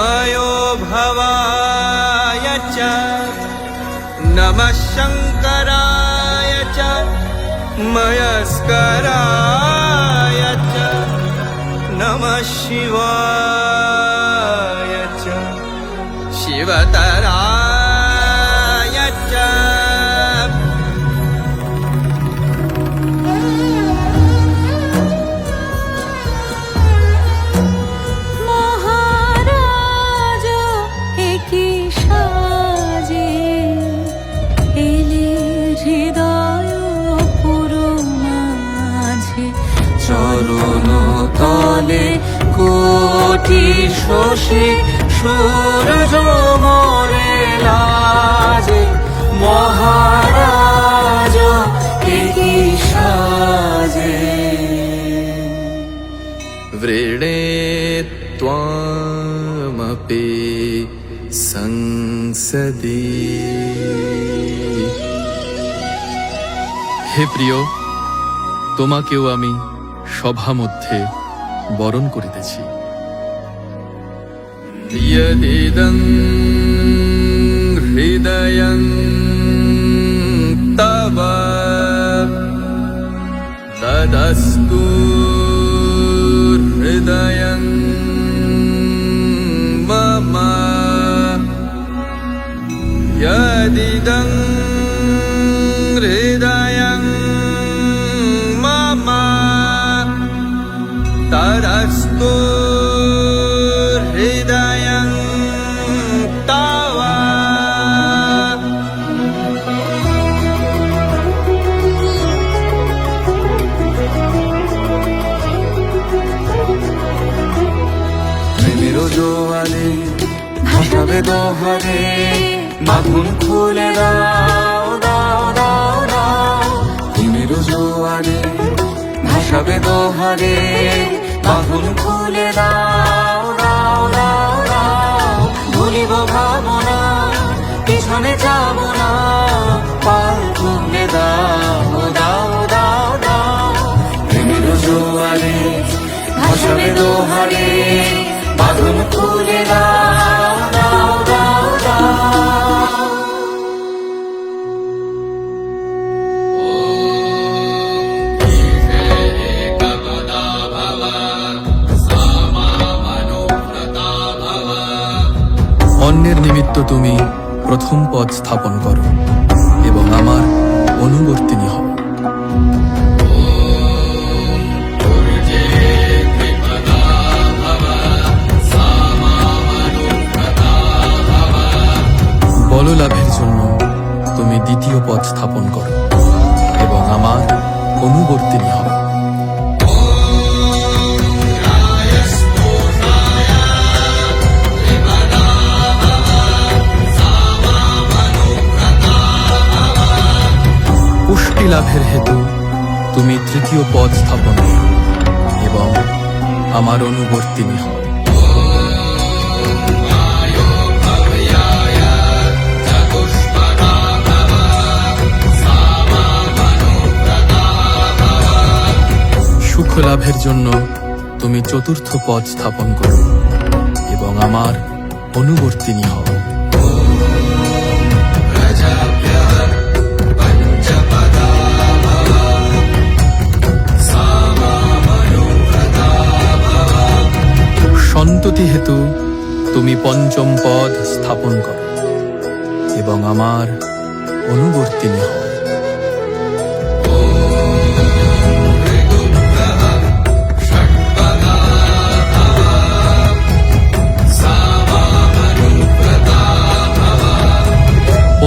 मयो भवाय च नमः शङ्कराय च मयस्कराय च नमः शिवाय च शिवतराय च চরণ তলে কোটি শশী সূর্য মোরে লাজে মহারাজ কি সাজে वृणे त्वामपि संसदि। হে প্রিয়, তোমাকেও আমি সভা মধ্যে বরণ করিতেছি। यदिदं हृदयं तव तदस्तु हृदयं मम। यदिदं हृदयं मम तदस्तु हृदयं तव। প্রেমের জোয়ারে ভাসাবে দোহারে বাঁধন খুলে দাও দাও দাও দাও। প্রেমের জোয়ারে ভাসাবে দোহারে বাঁধন খুলে দাও দাও দাও দাও। ভুলিব ভাবনা পিছনে যাব না, পাল তুলে দাও দাও দাও দাও। প্রেমের জোয়ারে ভাসাবে দোহারে বাঁধন খুলে দাও দাও দাও দাও। অন্যের নিমিত্ত তুমি প্রথম পদ স্থাপন করো এবং আমার অনুবর্তিনী হও। বললাভের জন্য তুমি দ্বিতীয় পদ স্থাপন করো এবং আমার অনুবর্তিনী হও। পুষ্টি লাভের হেতু তুমি তৃতীয় পদ স্থাপন করো এবং আমার অনুবর্তিনী হও। সুখ লাভের জন্য তুমি চতুর্থ পদ স্থাপন করো এবং আমার অনুবর্তিনী হও। সন্ততি হেতু তুমি পঞ্চম পদ স্থাপন করো এবং আমার অনুবর্তিনী হও।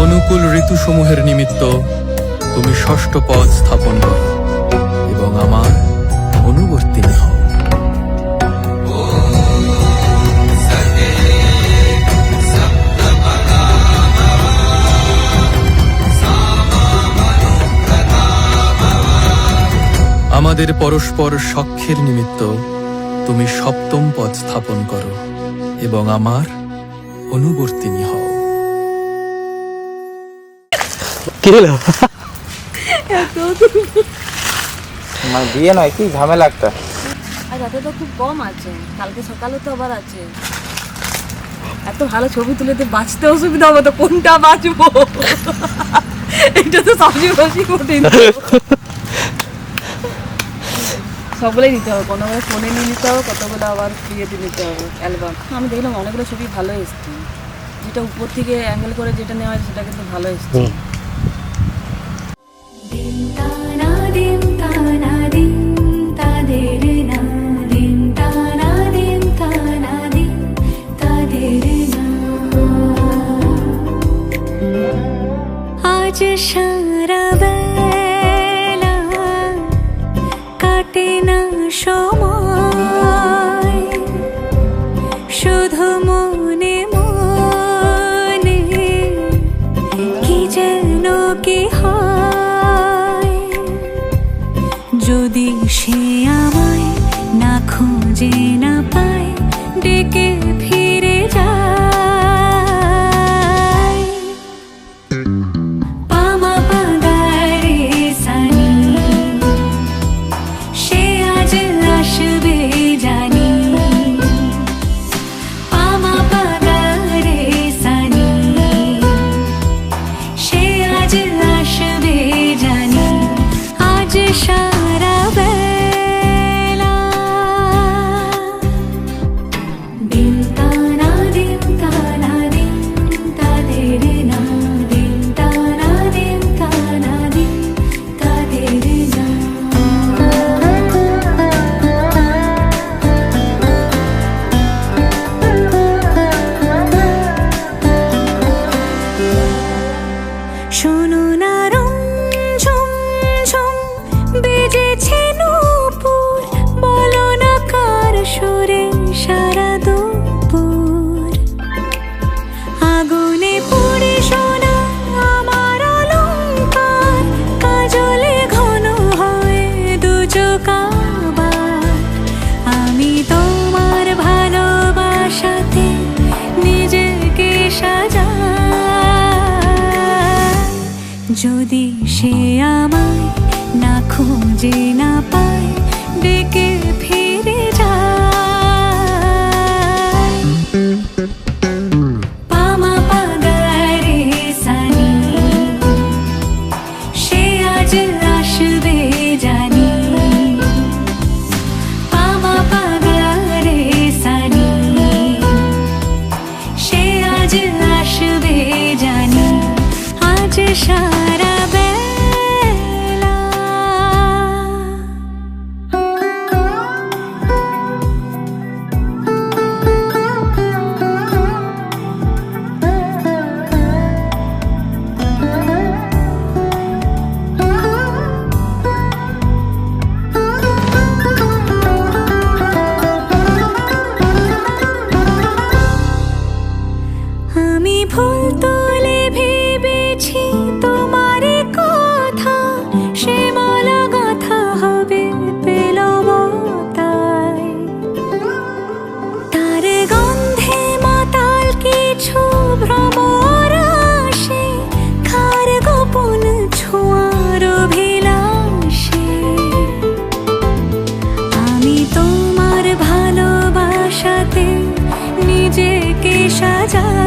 অনুকূল ঋতুসমূহের নিমিত্ত তুমি ষষ্ঠ পদ স্থাপন করো এবং আমার অনুবর্তিনী হও। আমাদের পরস্পর সখ্যের নিমিত্ত তুমি সপ্তম পদ স্থাপন করো এবং আমার অনুবর্তিনী হও। কি হলো? মানে বিয়ে নয় কি ঝামেলা একটা। আর রাতে তো খুব কম আছে, কালকে সকালে তো আবার আছে। এত ভালো ছবি তুলে তো বাঁচতে অসুবিধা হবে, তো কোনটা বাঁচবো এটা তো সবচেয়ে বেশি কঠিন। সবগুলোই নিতে হবে, কোনোগুলো ফোনে নিয়ে নিতে হবে, কতগুলো আবার ইয়েতে নিতে হবে অ্যালবাম। আমি দেখলাম অনেকগুলো ছবি ভালো এসছে, যেটা উপর থেকে অ্যাঙ্গেল করে যেটা নেওয়া হয় সেটা কিন্তু ভালো এসছে। আজ সারা বেলা কাটে না সময়, শুধু মনে মনে কি যেন কি হয়। যদি সে আমায় না খুঁজে না পায়, ডেকে ফিরে যায়। পামা পাগারে সানি, সে আজ আসবে জানি। পামা পাগারে সানি, সে আজ আসবে জানি। আজ সারা বেলা দিন তানা দিন তানা দিন তাদের না, দিন তানা দিন তানা দিন তাদের না। শোনো না রং ঝুম ঝুম বেজেছে নূপুর, বলো না কার সুরে সারা দুপুর। আগুনে পুড়ে সোনা আমার অলংকার, কাজলে ঘন হয় দু চোখ আবার। আমি তোমার ভালোবাসাতে নিজেকে সাজাই। যদি সে আমায় না খুঁজে না পায়, ডেকে ফিরে যায়। পামা পাগারে সানি, সে আজ আসবে জানি। পামা পাগারে সানি, সে আজ আসবে জানি। আজ সারা বেলা আমি ফুল তুলে ভেবেছি তোমার কথা, সে মালা গাঁথা হবে পেলবতায়। তার গন্ধে মাতাল কিছু ভ্রমর আসে, কার গোপন ছোঁয়ার অভিলাষে। আমি তোমার ভালোবাসাতে নিজেকে সাজাই।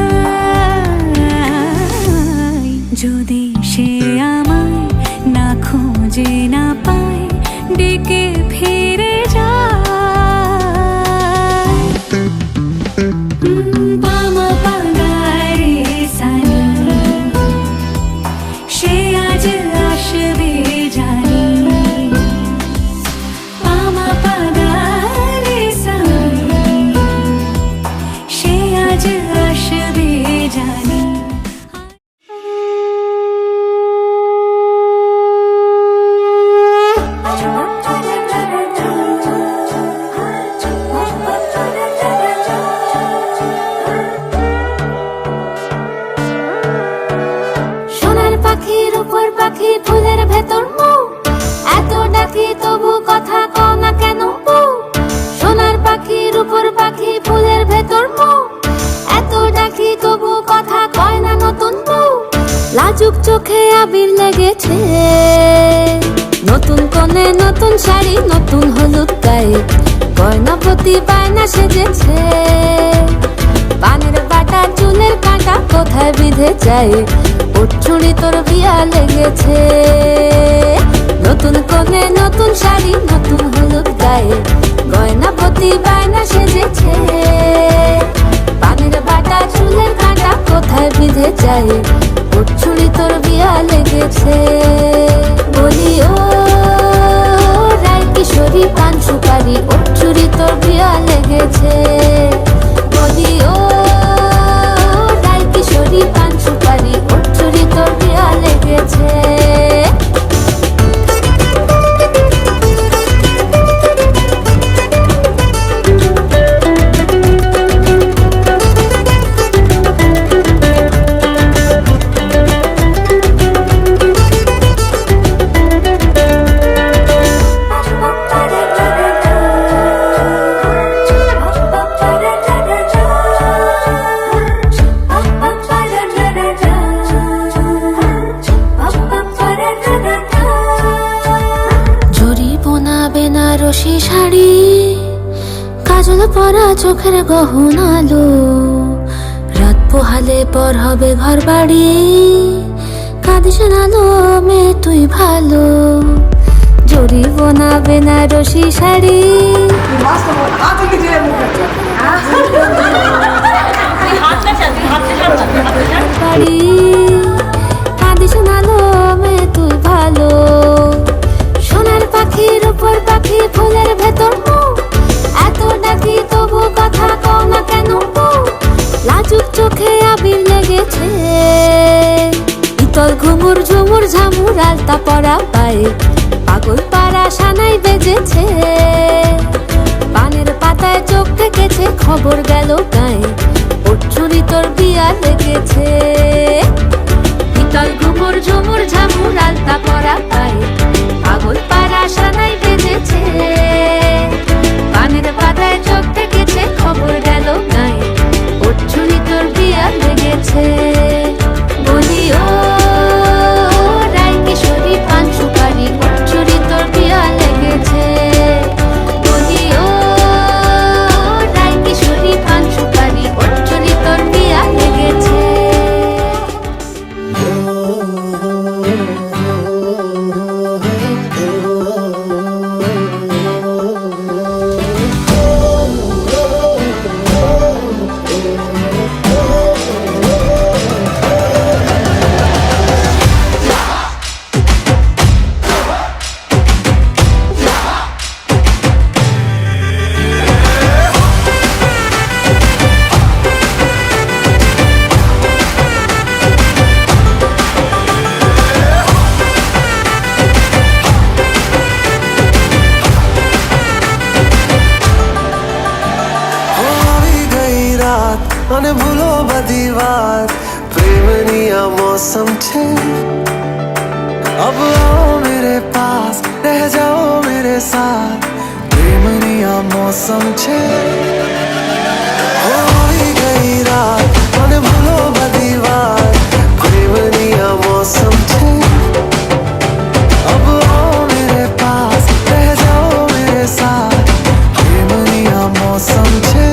যদি সে আমায় না খুঁজে না পায়, ডেকে ফিরে যায়। পামা পাগারে সানি, সে আজ আসবে জানি। পামা পাগারে সানি, সে আজ আসবে জানি। সোনার পাখির উপর পাখি, ফুলের ভেতর মুখ, এত ডাকি তবু কথা কও না কেন বউ। সোনার পাখির উপর পাখি, ফুলের ভেতর মুখ, এত ডাকি তবু কথা কয় না নতুন বউ। লাজুক চোখে আবির লেগেছে, নতুন কোণে নতুন শাড়ি, নতুন হলুদ গায়ে, গয়না প্রতি বায়না সেজেছে। পানের বাটা বিঁধে যায়, ওর চুড়ি তোর বিয়া লেগেছে। নতুন কোণে নতুন শাড়ি, নতুন হলুদ গায়ে, গয়না প্রতি বায়না সেজেছে। পানের বাটা চুলের কাঁটা কোথায় বিঁধে যায়, ওর চুড়ি তোর বিয়া লেগেছে। বলি ও রায় কিশোরী পান সুপারি, ওর চুড়ি তোর বিয়া লেগেছে। বলি ও রায় কিশোরী পান সুপারি, ওর চুড়ি তোর বিয়া লেগেছে। বেনারসি শাড়ি, কাজল পরা চোখের গহনালো, রাত পোহালে পর হবে ঘর বাড়ি, কাঁদিস নালো মেয়ে তুই ভালো। জরি বোনা বেনারসি শাড়ি, বাড়ি কাঁদিস নালো মেয়ে তুই ভালো। সোনার পাখির উপর পাখি ফুলের ভেতর মুখ, এত ডাকি তবু কথা কও না কেন বউ? লাজুক চোখে আবির লেগেছে, ইতল ঘুমুর ঝুমুর ঝামুর আলতা পরা পায়ে, পাগল পাড়া সানাই বেজেছে। পানের পাতায় চোখ থেকেছে, খবর গেল গায়ে, ওর চুরি তোর বিয়া লেগেছে। ইতল ঘুমুর ঝুমুর ঝামুর আলতা পরা পায়ে, পাগল পাড়া সানাই বেজেছে। পানের পাতায় চোখ থেকেছে, খবর গেল গায়ে, ওর চুরি তোর বিয়া লেগেছে। বলি ও রায় কিশোরী পান সুপারি, ওর চুরি তোর বিয়া লেগেছে। বলি ও রায় কিশোরী পান সুপারি, ওর চুরি তোর বিয়া লেগেছে। અને ભૂલો બધી વાત, પ્રેમની આ મૌસમ છે। अब आओ मेरे पास, रह जाओ मेरे साथ, प्रेमनी आ मौसम छे। हो आई गई रात, અને ભૂલો બધી વાત, પ્રેમની आ मौसम छे। अब आओ मेरे पास, रह जाओ मेरे साथ, प्रेमनी आ मौसम छे।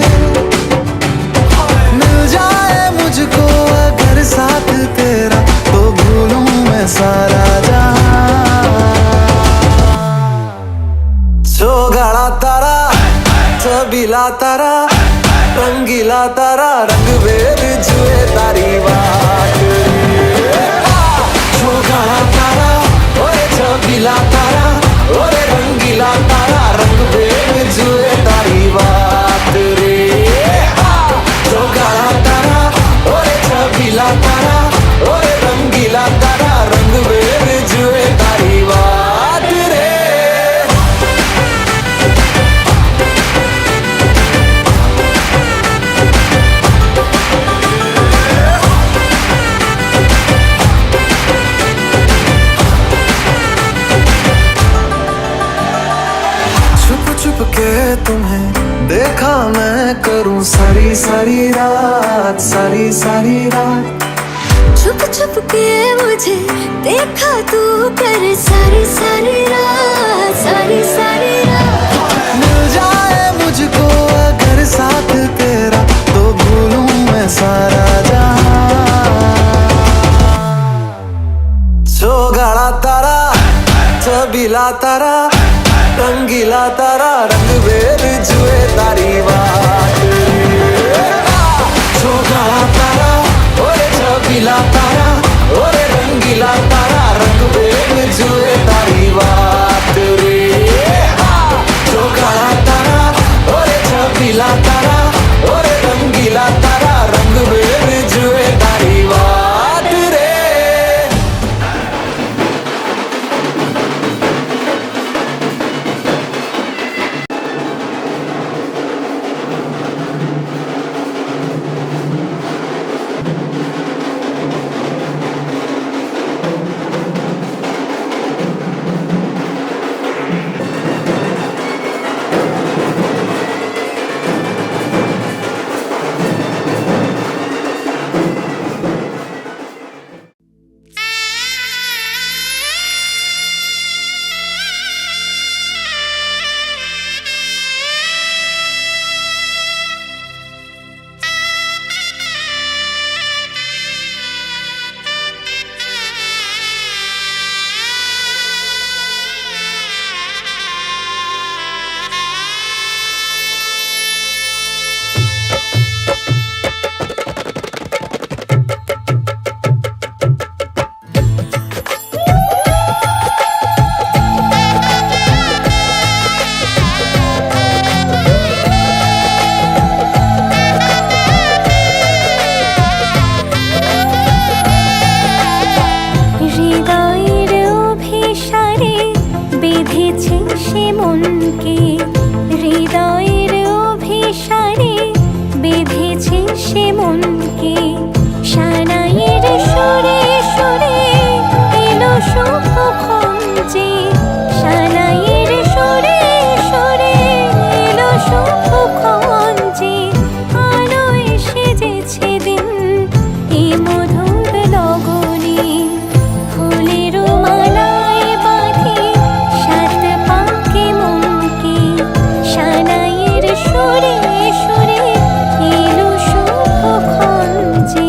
मिल जाए मुझको अगर साथ तेरा, तो भूलूं मैं सारा गाड़ा तारा, छबीला तारा, रंगीला तारा, रंग वेद जुए तारी बात। गाड़ा तारा, ओरे छबीला तारा, ओरे रंगीला तारा, रंग वेद जुए तारी बात रे। गाड़ा तारा, ओरे छबीला तारा, ओरे रंगीला तारा, रंग वेद जुए तारी बात रे। के तुम्हें देखा मैं करूं सारी सारी रात, सारी सारी रात। छुप छुप के मुझे देखा तू कर सारी सारी रात, सारी सारी रात। मिल जाए मुझको अगर साथ तेरा, तो भूलूं मैं सारा जहां। रंगीला तारा ओरे रंगीला तारा रंग बेग जुए तारी बात रे जो काला तारा ओरे छबीला तारा ओरे रंगीला तारा रंग बेग जुए तारी बात रे হৃদয়ের অভিসারে বেঁধেছে সে মনকে হৃদয়ের অভিসারে বেঁধেছে সে মনকে সানাইয়ের সুরে সুরে এলো সুখক্ষণ যে সানাইয়ের সুরে সুরে এলো সুখক্ষণ যে আলো এসে যেছে দিন এ মধুর লগনে ফুলের মালায় বাঁধে সাত পাকে মনকে সানাইয়ের সুরে সুরে এলো সুখক্ষণ যে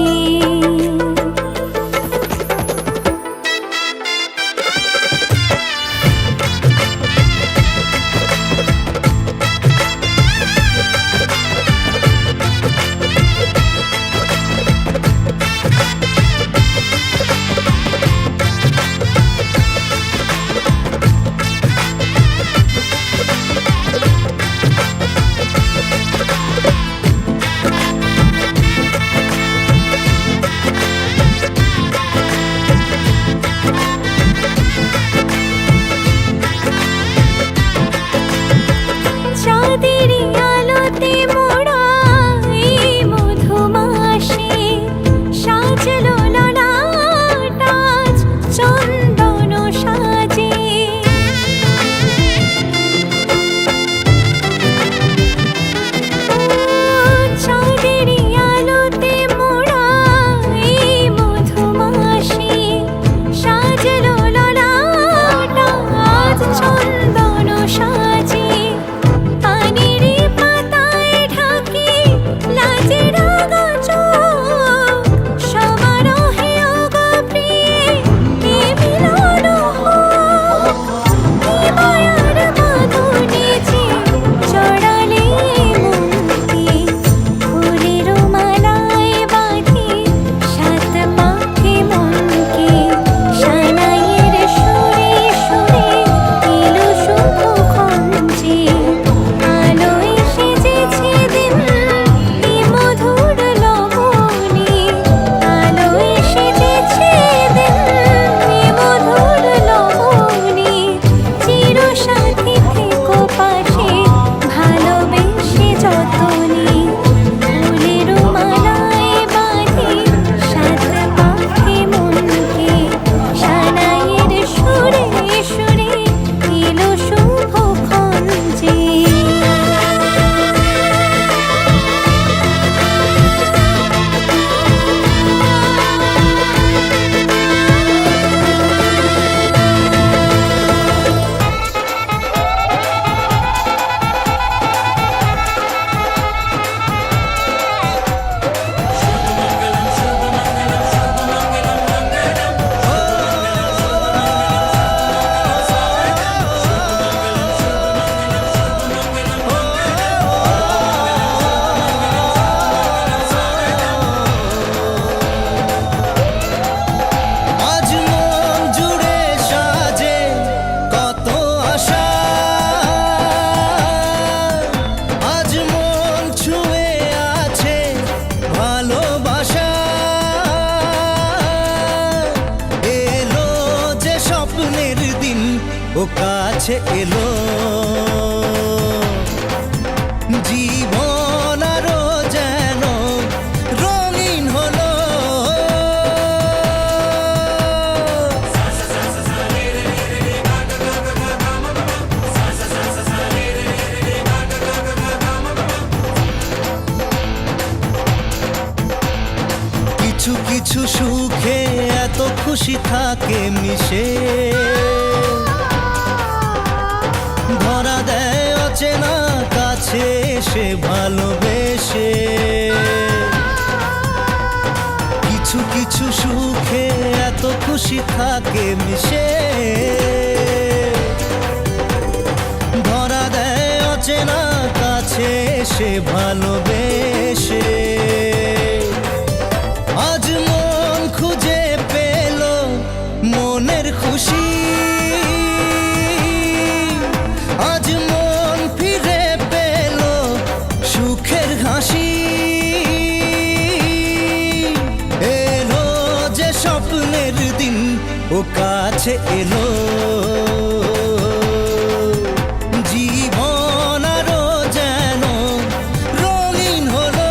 ও কাছে এলো, জীবন আরো যেন রঙিন হলো। কিছু কিছু সুখে এত খুশি থাকে মিশে, ধরা দেয় অচেনা কাছে এসে ভালোবেসে। কিছু কিছু সুখে এত খুশি থাকে মিশে, ধরা দেয় অচেনা কাছে এসে ভালোবেসে। আজ মন খুঁজে পেল মনের খুশি, আজ মন ফিরে পেল সুখের হাসি। এলো যে স্বপ্নের দিন, ও কাছে এলো, জীবন আরো যেন রঙিন হলো।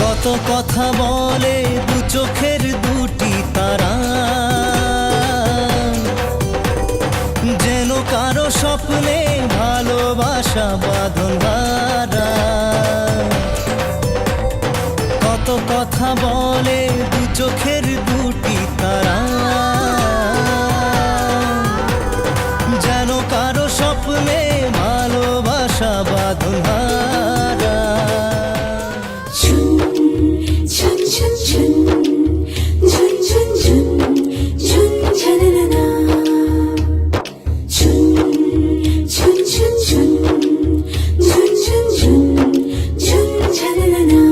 কত কথা বলে দু চোখের দুটি তারা, যেন কারো স্বপ্নে ভালোবাসা বাঁধন হারা। কত কথা বলে দু চোখের দুটি তারা, যেন কারো স্বপ্নে ভালোবাসা বাঁধন হারা। ঝুন ঝুন ঝুন ঝুন ঝুন ঝুন ঝুন ঝননা, ঝুন ঝুন ঝুন ঝুন ঝুন ঝুন ঝুন ঝুন ঝননা।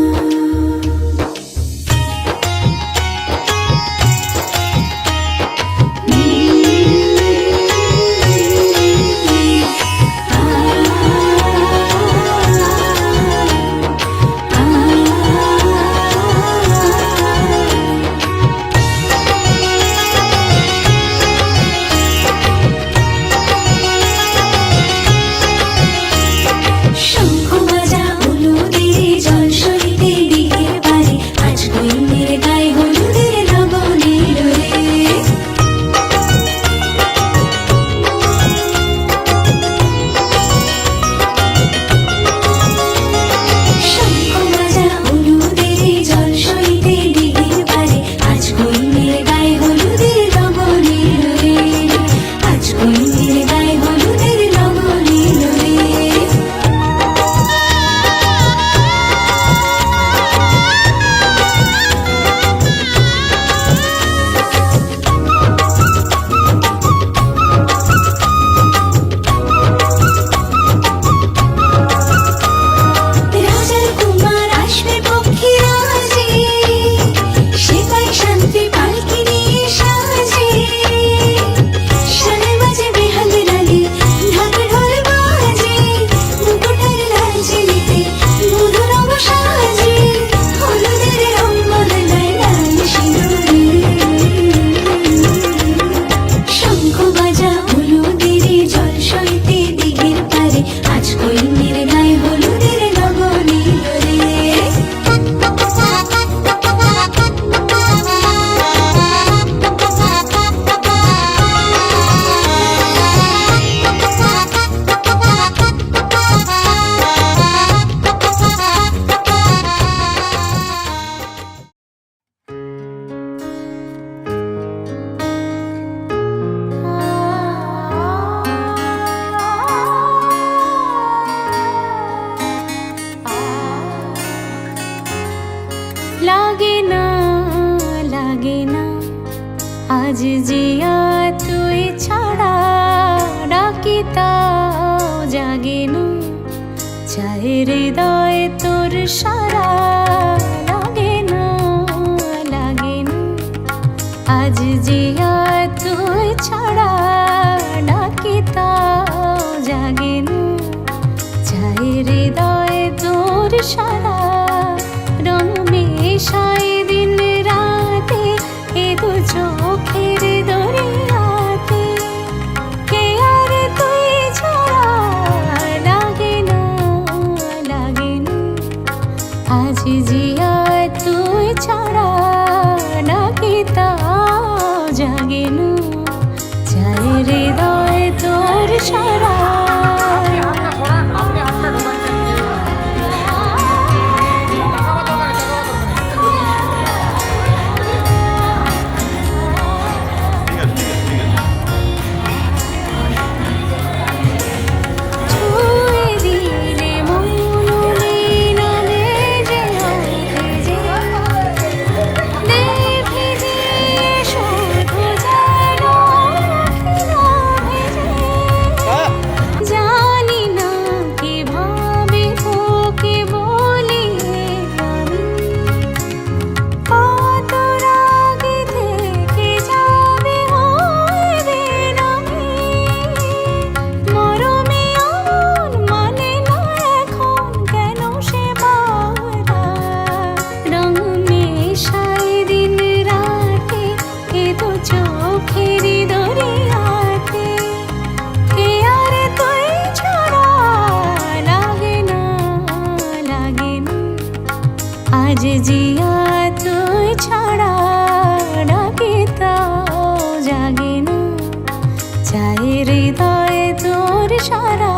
জাগে না, চাই হৃদয় তোর সারা লাগে না, লাগে না। আজ জিয়া তুই ছাড়া ডাকি তাও জাগে না, চাই হৃদয় তোর সারা রং মেশাই দিন রাতে এ দু চোখের দরিয়াতে। কে আর তুই ছাড়া লাগে না, লাগে না। আজ জিয়া তুই ছাড়া ডাকি তাও জাগে না, চাই হৃদয় তোর সারা। ছুঁয়ে দিলে মৌলি নামে যে ভেজে, দেখে যে শুধু যেন রাখি না ভেজে। জানি না কিভাবে তোকে বলি আমি, কত রাগে থেকে যাবে হইবে নামি। মরমে আমন মানে না এখন কেন সে বারা, রং মেশাই দিন রাতে এ তো চোখের দরিয়াতে। কে আর তুই ছাড়া লাগে না, লাগে না। আজ জিয়া তুই ছাড়া ডাকি তাও জাগে না, চাই হৃদয় তোর সারা